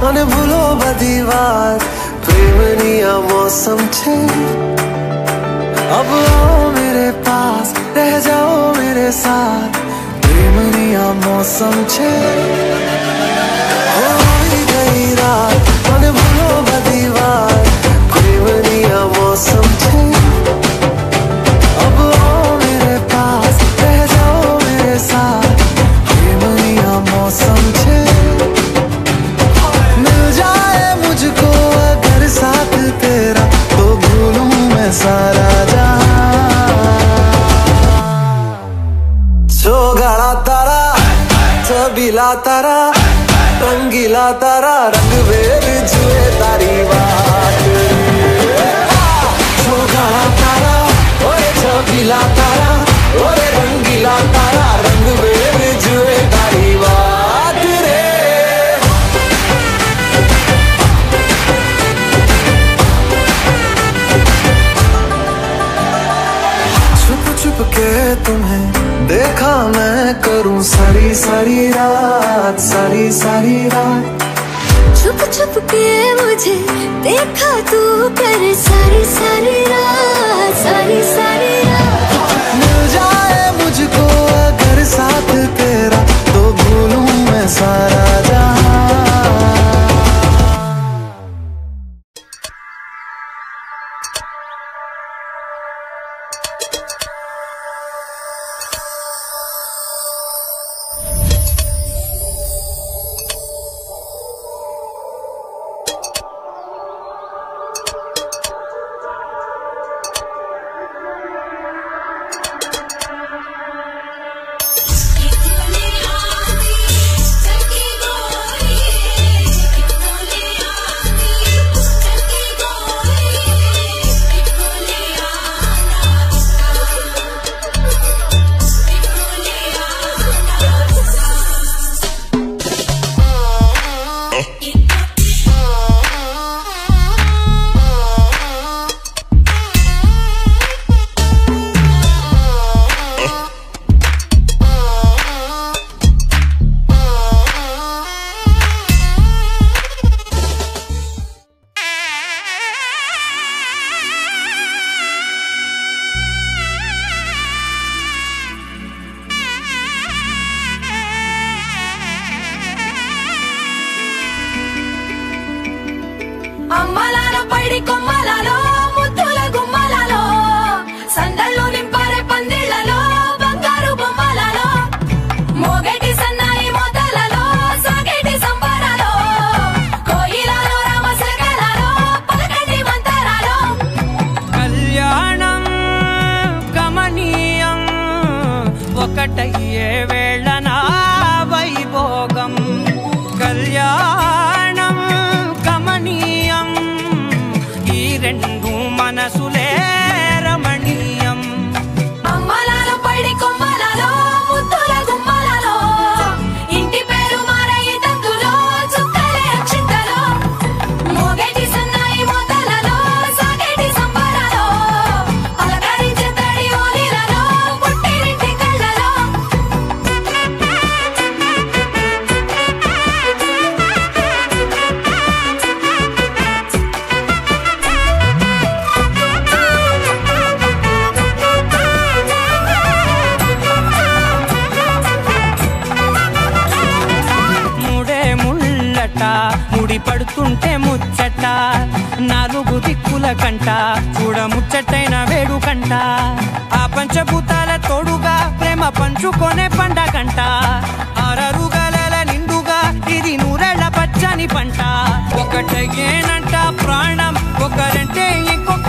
મને ભૂલો બધી વાત પ્રેમની આ मौसम છે अब आओ मेरे पास रह जाओ मेरे साथ प्रेमनी आ मौसम छे होई गई रात મને ભૂલો બધી વાત પ્રેમની આ मौसम छे अब आओ मेरे पास रह जाओ मेरे साथ प्रेमनी आ मौसम छे मिल जाए मुझको अगर साथ तेरा तो भूलूं मैं सारा गाड़ा तारा छबीला तारा रंगीला तारा रंग वेर जुए तारी बात गाड़ा तारा ओए छबीला तारा ओए रंगीला तारा रंग वेर जुए तारी बात रे छुप छुप के तुम्हें देखा मैं करूं सारी सारी रात छुप छुप के मुझे देखा तू कर सारी सारी रात मिल जाए मुझको अगर साथ तेरा तो भूलूं मैं सारा जहां అమ్మలాల పైడి కొమ్మలలో ముద్దుల గుమ్మలలో సందళ్ళు నింపరే పందిళ్లలో బంగారు బొమ్మలలో మోగేటి సన్నాయి మోతలలో సాగేటి సంబరాలో కోయిలలో రామశకలలో పలకటి మంతరాలో కళ్యాణం గమనీయం ఒకటయ్యే వేళన వైభోగం కళ్యాణం గమనీయం ఈ రెండు మనసులే రమణీయం అమ్మలాల పైడి కొమ్మలలో ముద్దుల గుమ్మలలో ఇంటి పేరు మారయి తందులో చుక్కలే అక్షింతలో మోగేటి సన్నాయి మోతలలో సాగేటి సంబరాలో పలకరించే తడి ఓలిలలో పుట్టినింటి కళ్ళలో ముడి పడుతుంటే ముచ్చట నాలుగు దిక్కుల కంట చూడ ముచ్చటైన వేడు కంట ఆ పంచభూతాల తోడుగా ప్రేమ పంచుకొనే పండగంట ఆరరుగల నిండుగా ఇది నూరేళ్ల పచ్చని పంట ఒకటేనంట ప్రాణం ఒకరంటే ఇంకొక